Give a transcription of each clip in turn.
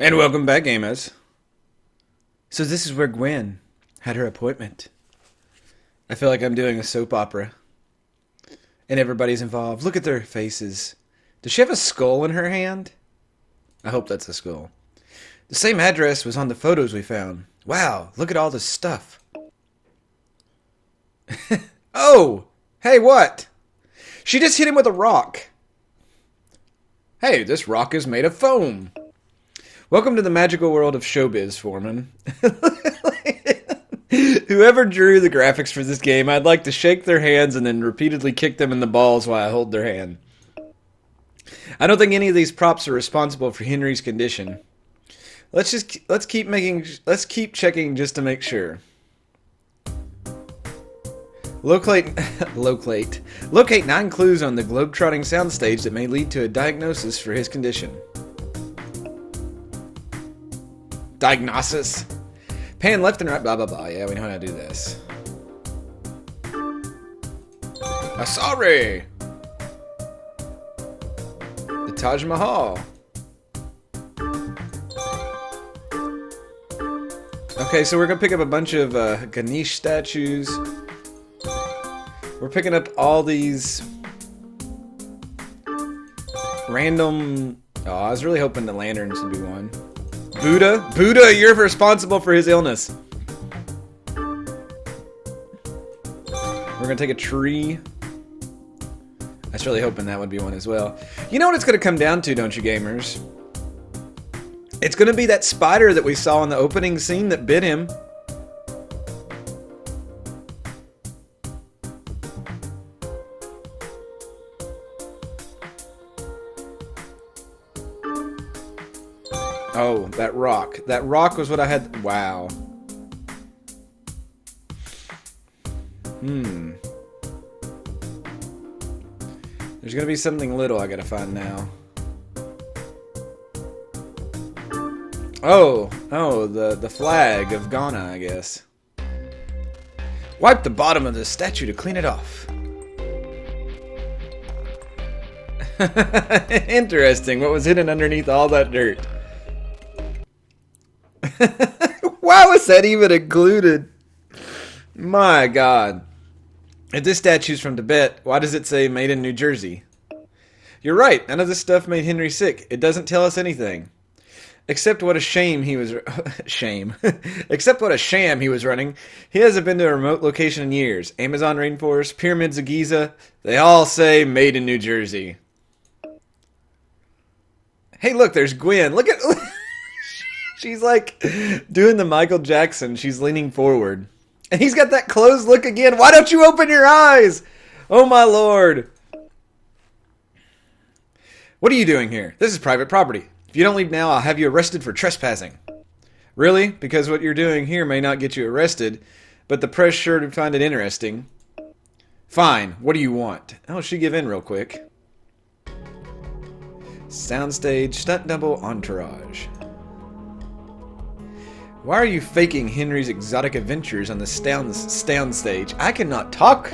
And welcome back, gamers. So this is where Gwen had her appointment. I feel like I'm doing a soap opera. And everybody's involved. Look at their faces. Does she have a skull in her hand? I hope that's a skull. The same address was on the photos we found. Wow, look at all this stuff. Oh! Hey, what? She just hit him with a rock. Hey, this rock is made of foam. Welcome to the magical world of showbiz, Foreman. Whoever drew the graphics for this game, I'd like to shake their hands and then repeatedly kick them in the balls while I hold their hand. I don't think any of these props are responsible for Henry's condition. Let's keep checking just to make sure. Locate 9 clues on the globetrotting soundstage that may lead to a diagnosis for his condition. Diagnosis. Pan left and right, blah, blah, blah. Yeah, we know how to do this. Sorry. The Taj Mahal. Okay, so we're going to pick up a bunch of Ganesh statues. We're picking up all these random... Oh, I was really hoping the lanterns would be one. Buddha, you're responsible for his illness. We're gonna take a tree. I was really hoping that would be one as well. You know what it's gonna come down to, don't you, gamers? It's gonna be that spider that we saw in the opening scene that bit him. Oh, that rock. That rock was what I had... Wow. There's gonna be something little I gotta find now. Oh, the flag of Ghana, I guess. Wipe the bottom of the statue to clean it off. Interesting. What was hidden underneath all that dirt? Why was that even included? My God. If this statue's from Tibet, why does it say made in New Jersey? You're right. None of this stuff made Henry sick. It doesn't tell us anything. Except what a shame he was... Except what a sham he was running. He hasn't been to a remote location in years. Amazon rainforest, pyramids of Giza. They all say made in New Jersey. Hey, look, there's Gwen. Look at... She's like doing the Michael Jackson. She's leaning forward. And he's got that closed look again. Why don't you open your eyes? Oh my Lord. What are you doing here? This is private property. If you don't leave now, I'll have you arrested for trespassing. Really? Because what you're doing here may not get you arrested, but the press sure to find it interesting. Fine. What do you want? Oh, she give in real quick. Soundstage, stunt double, entourage. Why are you faking Henry's exotic adventures on the sound stage? I cannot talk.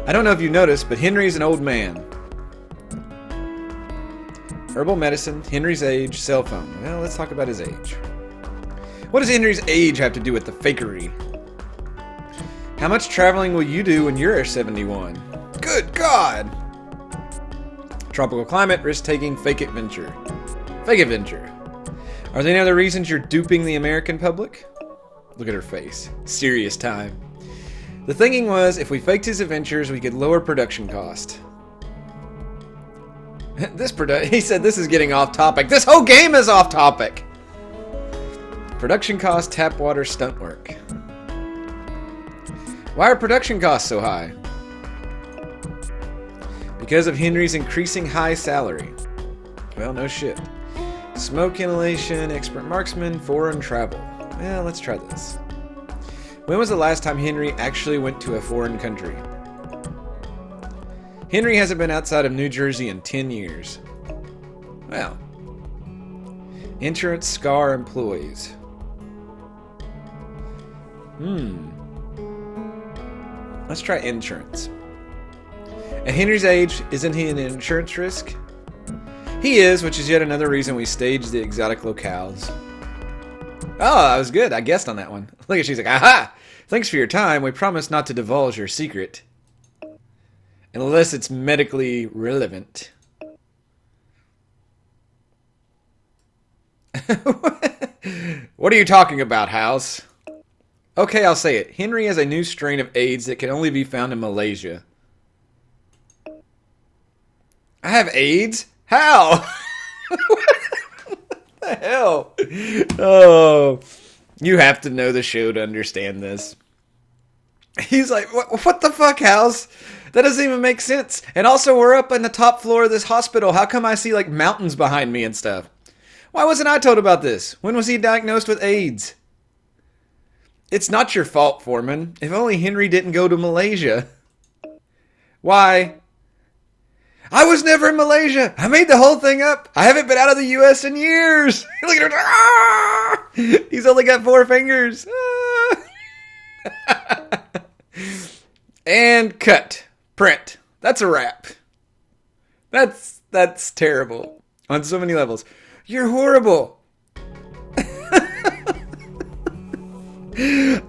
I don't know if you noticed, but Henry's an old man. Herbal medicine, Henry's age, cell phone. Well, let's talk about his age. What does Henry's age have to do with the fakery? How much traveling will you do when you're 71? Good God! Tropical climate, risk-taking, fake adventure. Fake adventure. Are there any other reasons you're duping the American public? Look at her face. Serious time. The thinking was, if we faked his adventures, we could lower production cost. He said this is getting off topic. This whole game is off topic! Production cost, tap water, stunt work. Why are production costs so high? Because of Henry's increasing high salary. Well, no shit. Smoke inhalation, expert marksman, foreign travel. Well, let's try this. When was the last time Henry actually went to a foreign country? Henry hasn't been outside of New Jersey in 10 years. Well. Insurance SCAR employees. Let's try insurance. At Henry's age, isn't he an insurance risk? He is, which is yet another reason we stage the exotic locales. Oh, that was good. I guessed on that one. Look at she's like, aha! Thanks for your time. We promise not to divulge your secret. Unless it's medically relevant. What are you talking about, House? Okay, I'll say it. Henry has a new strain of AIDS that can only be found in Malaysia. I have AIDS? How? What the hell? Oh, you have to know the show to understand this. He's like, what the fuck, House? That doesn't even make sense. And also, we're up on the top floor of this hospital. How come I see, like, mountains behind me and stuff? Why wasn't I told about this? When was he diagnosed with AIDS? It's not your fault, Foreman. If only Henry didn't go to Malaysia. Why? I was never in Malaysia. I made the whole thing up. I haven't been out of the U.S. in years. Look at her. Ah! He's only got 4 fingers. Ah! And cut. Print. That's a wrap. That's terrible. On so many levels. You're horrible.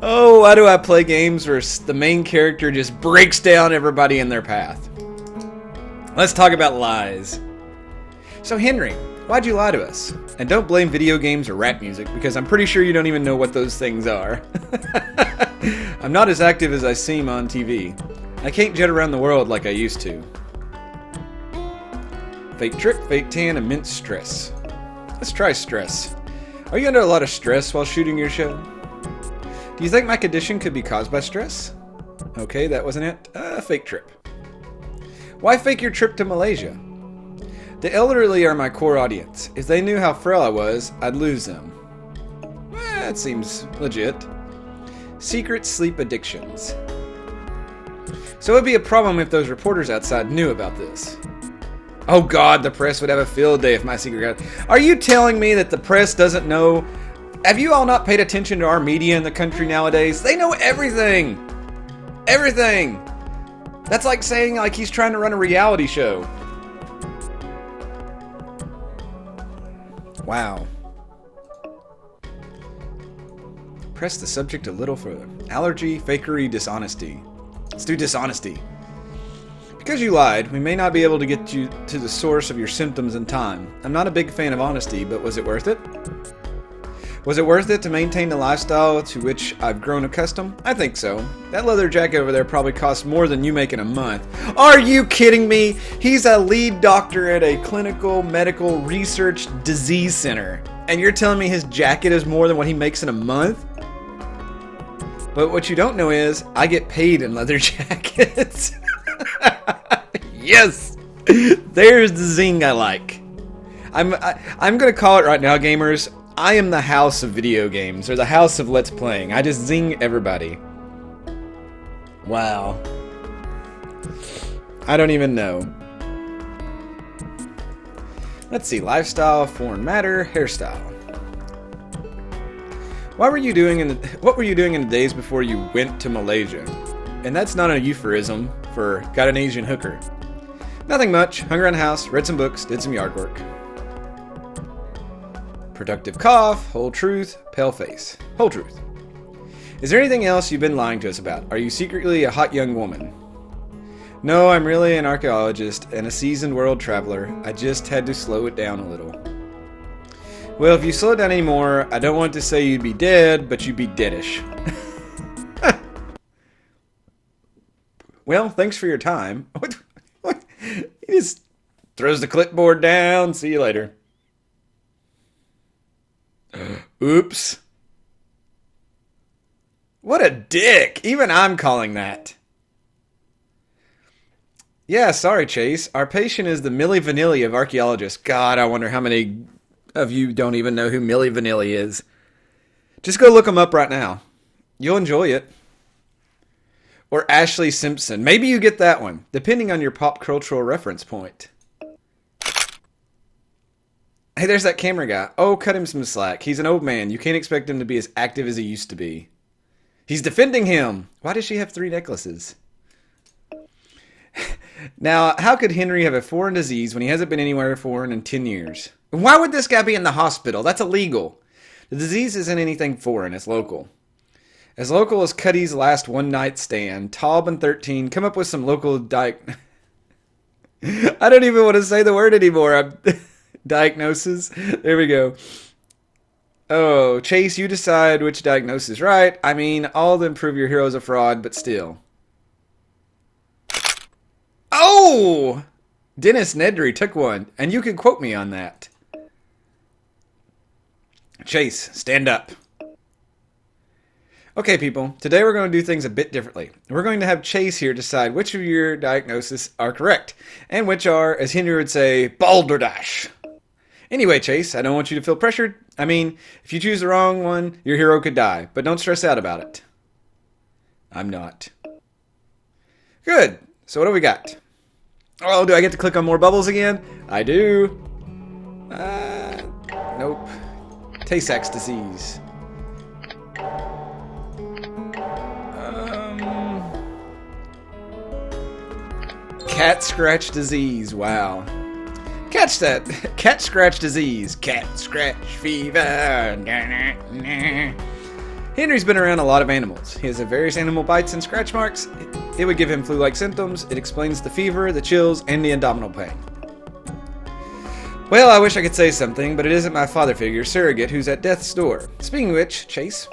Oh, why do I play games where the main character just breaks down everybody in their path? Let's talk about lies. So Henry, why'd you lie to us? And don't blame video games or rap music, because I'm pretty sure you don't even know what those things are. I'm not as active as I seem on TV. I can't jet around the world like I used to. Fake trip, fake tan, immense stress. Let's try stress. Are you under a lot of stress while shooting your show? Do you think my condition could be caused by stress? Okay, that wasn't it. Fake trip. Why fake your trip to Malaysia? The elderly are my core audience. If they knew how frail I was, I'd lose them. That seems legit. Secret sleep addictions. So it would be a problem if those reporters outside knew about this. Oh God, the press would have a field day if my secret got... Are you telling me that the press doesn't know? Have you all not paid attention to our media in the country nowadays? They know everything. Everything. That's like saying like he's trying to run a reality show. Wow. Press the subject a little further. Allergy, fakery, dishonesty. Let's do dishonesty. Because you lied, we may not be able to get you to the source of your symptoms in time. I'm not a big fan of honesty, but was it worth it? Was it worth it to maintain the lifestyle to which I've grown accustomed? I think so. That leather jacket over there probably costs more than you make in a month. Are you kidding me? He's a lead doctor at a clinical medical research disease center. And you're telling me his jacket is more than what he makes in a month? But what you don't know is, I get paid in leather jackets. Yes! There's the zing I like. I'm gonna call it right now, gamers. I am the house of video games, or the house of Let's Playing. I just zing everybody. Wow. I don't even know. Let's see. Lifestyle, foreign matter, hairstyle. What were you doing in the days before you went to Malaysia? And that's not a euphemism for got an Asian hooker. Nothing much. Hung around the house, read some books, did some yard work. Productive cough, whole truth, pale face. Whole truth. Is there anything else you've been lying to us about? Are you secretly a hot young woman? No, I'm really an archaeologist and a seasoned world traveler. I just had to slow it down a little. Well, if you slow it down anymore, I don't want to say you'd be dead, but you'd be deadish. Well, thanks for your time. What? He just throws the clipboard down. See you later. Oops. What a dick. Even I'm calling that. Yeah, sorry, Chase. Our patient is the Milli Vanilli of archaeologists. God, I wonder how many of you don't even know who Milli Vanilli is. Just go look them up right now. You'll enjoy it. Or Ashley Simpson. Maybe you get that one, depending on your pop cultural reference point. Hey, there's that camera guy. Oh, cut him some slack. He's an old man. You can't expect him to be as active as he used to be. He's defending him. Why does she have 3 necklaces? Now, how could Henry have a foreign disease when he hasn't been anywhere foreign in 10 years? Why would this guy be in the hospital? That's illegal. The disease isn't anything foreign, it's local. As local as Cuddy's last one-night stand, Taub and 13 come up with some local I don't even want to say the word anymore. Diagnosis. There we go. Oh, Chase, you decide which diagnosis is right. I mean, all to prove your hero's a fraud, but still. Oh! Dennis Nedry took one, and you can quote me on that. Chase, stand up. Okay, people, today we're going to do things a bit differently. We're going to have Chase here decide which of your diagnoses are correct, and which are, as Henry would say, balderdash. Anyway, Chase, I don't want you to feel pressured. I mean, if you choose the wrong one, your hero could die, but don't stress out about it. I'm not. Good. So what do we got? Oh, do I get to click on more bubbles again? I do. Nope. Tay-Sachs disease. Cat scratch disease. Wow. Catch that. Cat scratch disease. Cat scratch fever. Henry's been around a lot of animals. He has various animal bites and scratch marks. It would give him flu-like symptoms. It explains the fever, the chills, and the abdominal pain. Well, I wish I could say something, but it isn't my father figure, surrogate, who's at death's door. Speaking of which, Chase.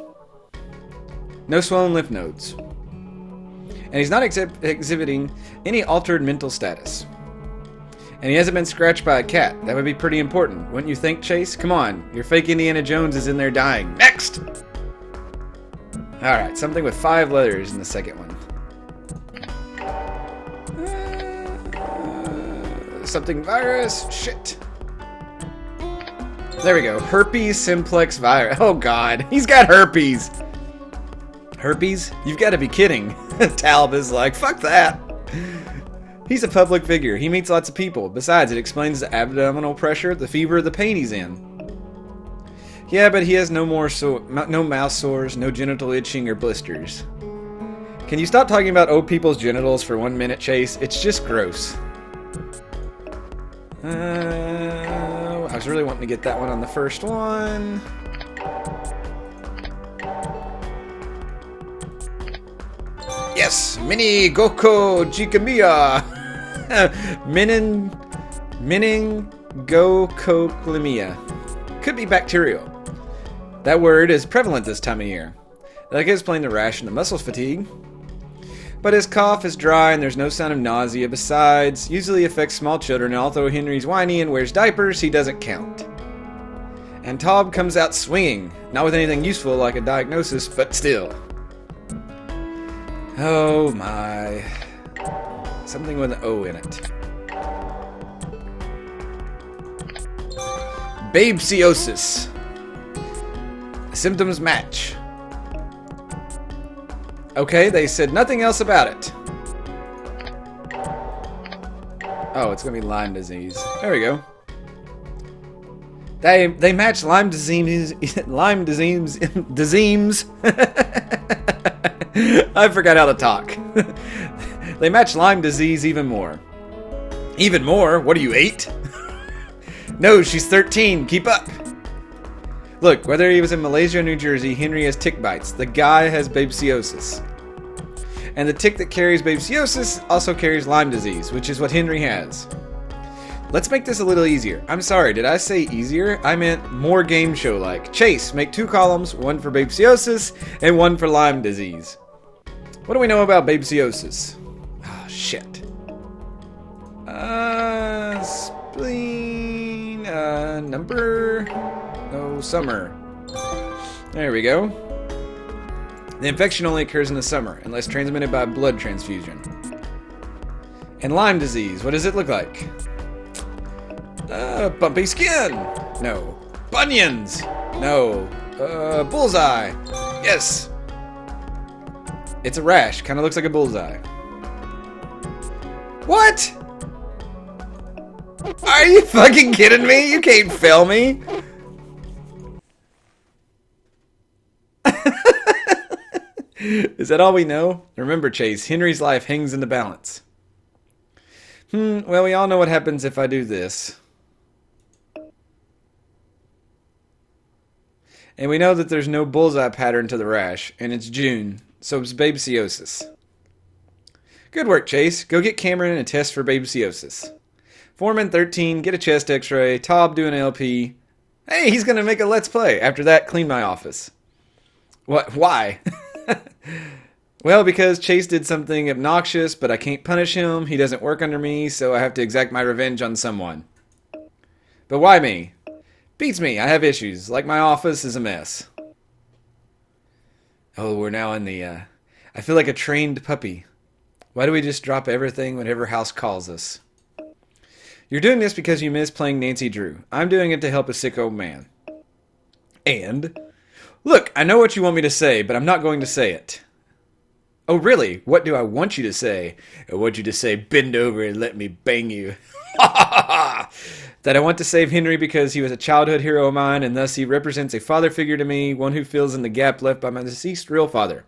No swollen lymph nodes. And he's not exhibiting any altered mental status. And he hasn't been scratched by a cat. That would be pretty important. Wouldn't you think, Chase? Come on, your fake Indiana Jones is in there dying. Next! Alright, something with 5 letters in the second one. Something virus. Shit. There we go. Herpes simplex virus. Oh god, he's got herpes. Herpes? You've got to be kidding. Talb is like, fuck that. He's a public figure. He meets lots of people. Besides, it explains the abdominal pressure, the fever, the pain he's in. Yeah, but he has no mouth sores, no genital itching or blisters. Can you stop talking about old people's genitals for 1 minute, Chase? It's just gross. I was really wanting to get that one on the first one. Yes, Mini Goko Jikamiya. Meningococlemia. Could be bacterial. That word is prevalent this time of year. That could explain the rash and the muscle fatigue. But his cough is dry and there's no sign of nausea. Besides, usually affects small children, and although Henry's whiny and wears diapers, he doesn't count. And Taub comes out swinging. Not with anything useful like a diagnosis, but still. Oh my. Something with an O in it. Babiosis. Symptoms match. Okay, they said nothing else about it. Oh, it's gonna be Lyme disease. There we go. They match Lyme disease. Lyme disease. Disease. I forgot how to talk. They match Lyme disease even more. Even more? What are you, 8? No, she's 13. Keep up. Look, whether he was in Malaysia or New Jersey, Henry has tick bites. The guy has babiosis. And the tick that carries babiosis also carries Lyme disease, which is what Henry has. Let's make this a little easier. I'm sorry, did I say easier? I meant more game show-like. Chase, make 2 columns, one for babiosis and one for Lyme disease. What do we know about babiosis? Oh, shit. Spleen, number, no, summer. There we go. The infection only occurs in the summer, unless transmitted by blood transfusion. And Lyme disease, what does it look like? Bumpy skin. No. Bunions. No. Bullseye. Yes. It's a rash. Kind of looks like a bullseye. What? Are you fucking kidding me? You can't fail me. Is that all we know? Remember, Chase, Henry's life hangs in the balance. Well, we all know what happens if I do this. And we know that there's no bullseye pattern to the rash, and it's June, so it's babiosis. Good work, Chase. Go get Cameron a test for babiosis. Foreman 13, get a chest x-ray. Tob, do an LP. Hey, he's going to make a let's play. After that, clean my office. What? Why? Well, because Chase did something obnoxious, but I can't punish him. He doesn't work under me, so I have to exact my revenge on someone. But why me? Beats me. I have issues. Like my office is a mess. Oh, we're now in the... I feel like a trained puppy. Why do we just drop everything whenever House calls us? You're doing this because you miss playing Nancy Drew. I'm doing it to help a sick old man. And... Look, I know what you want me to say, but I'm not going to say it. Oh, really? What do I want you to say? I want you to say, bend over and let me bang you. That I want to save Henry because he was a childhood hero of mine, and thus he represents a father figure to me, one who fills in the gap left by my deceased real father.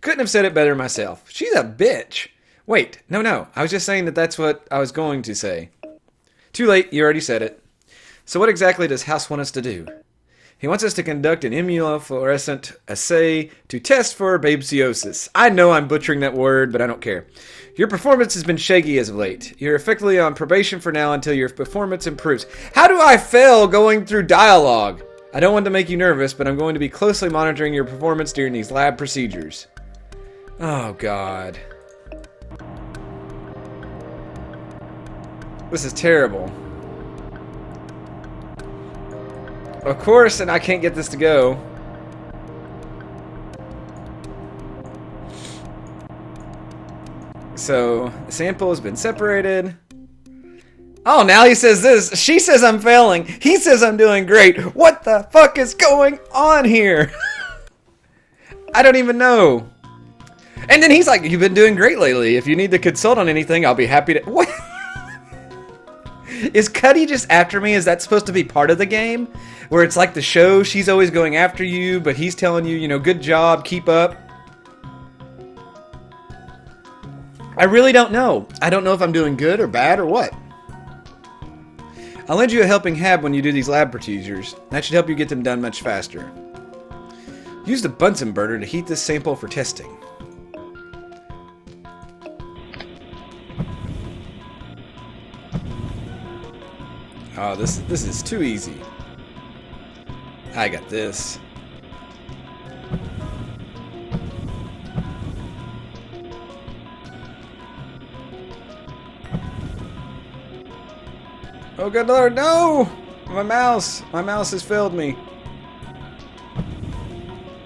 Couldn't have said it better myself. She's a bitch. Wait, no. I was just saying that that's what I was going to say. Too late, you already said it. So what exactly does House want us to do? He wants us to conduct an immunofluorescent assay to test for babiosis. I know I'm butchering that word, but I don't care. Your performance has been shaky as of late. You're effectively on probation for now until your performance improves. How do I fail going through dialogue? I don't want to make you nervous, but I'm going to be closely monitoring your performance during these lab procedures. Oh, God. This is terrible. Of course, and I can't get this to go. So, the sample has been separated. Oh, now he says this. She says I'm failing. He says I'm doing great. What the fuck is going on here? I don't even know. And then he's like, you've been doing great lately. If you need to consult on anything, I'll be happy to... What? Is Cuddy just after me? Is that supposed to be part of the game? Where it's like the show, she's always going after you, but he's telling you, you know, good job, keep up. I really don't know. I don't know if I'm doing good or bad or what. I'll lend you a helping hand when you do these lab procedures. That should help you get them done much faster. Use the Bunsen burner to heat this sample for testing. Oh, this is too easy. I got this. Oh, good Lord, no! My mouse has failed me.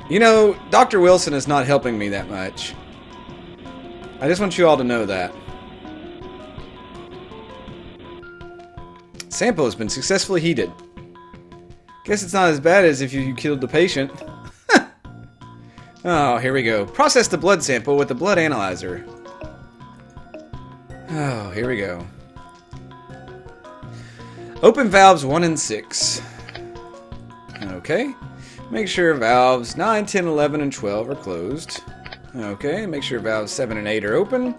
You know, Dr. Wilson is not helping me that much. I just want you all to know that. Sample has been successfully heated. Guess it's not as bad as if you killed the patient. Oh, here we go. Process the blood sample with the blood analyzer. Oh, here we go. Open valves 1 and 6. Okay. Make sure valves 9, 10, 11, and 12 are closed. Okay. Make sure valves 7 and 8 are open.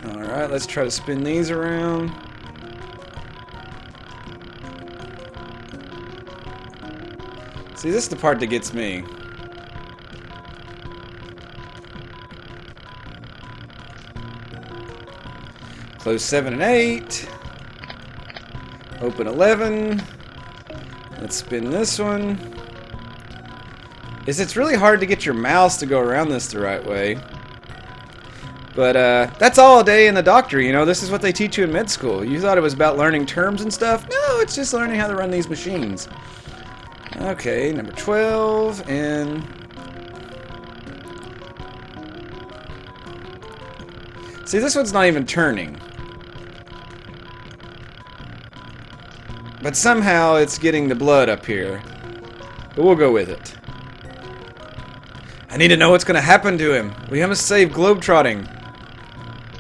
Alright, let's try to spin these around. See, this is the part that gets me. Close 7 and 8. Open 11. Let's spin this one. It's really hard to get your mouse to go around this the right way. But that's all a day in the doctor, you know. This is what they teach you in med school. You thought it was about learning terms and stuff? No, it's just learning how to run these machines. Okay, number 12, and... See, this one's not even turning. But somehow it's getting the blood up here. But we'll go with it. I need to know what's going to happen to him. We must save globetrotting.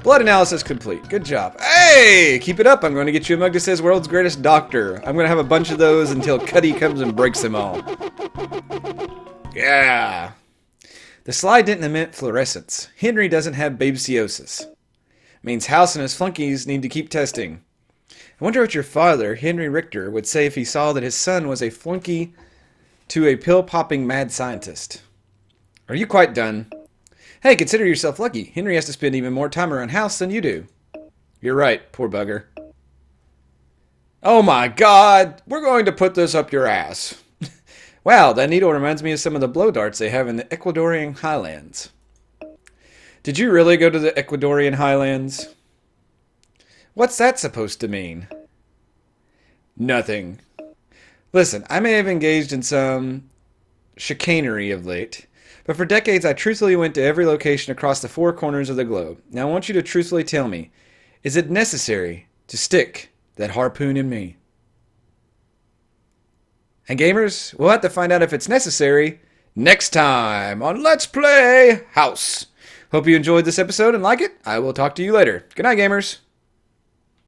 Blood analysis complete. Good job. Hey! Keep it up. I'm going to get you a mug that says World's Greatest Doctor. I'm going to have a bunch of those until Cuddy comes and breaks them all. Yeah. The slide didn't emit fluorescence. Henry doesn't have babiosis. Means House and his flunkies need to keep testing. I wonder what your father, Henry Richter, would say if he saw that his son was a flunky to a pill-popping mad scientist. Are you quite done? Hey, consider yourself lucky. Henry has to spend even more time around House than you do. You're right, poor bugger. Oh my god, we're going to put this up your ass. Wow, that needle reminds me of some of the blow darts they have in the Ecuadorian highlands. Did you really go to the Ecuadorian highlands? What's that supposed to mean? Nothing. Listen, I may have engaged in some chicanery of late, but for decades I truthfully went to every location across the four corners of the globe. Now I want you to truthfully tell me, is it necessary to stick that harpoon in me? And gamers, we'll have to find out if it's necessary next time on Let's Play House. Hope you enjoyed this episode and like it. I will talk to you later. Good night, gamers.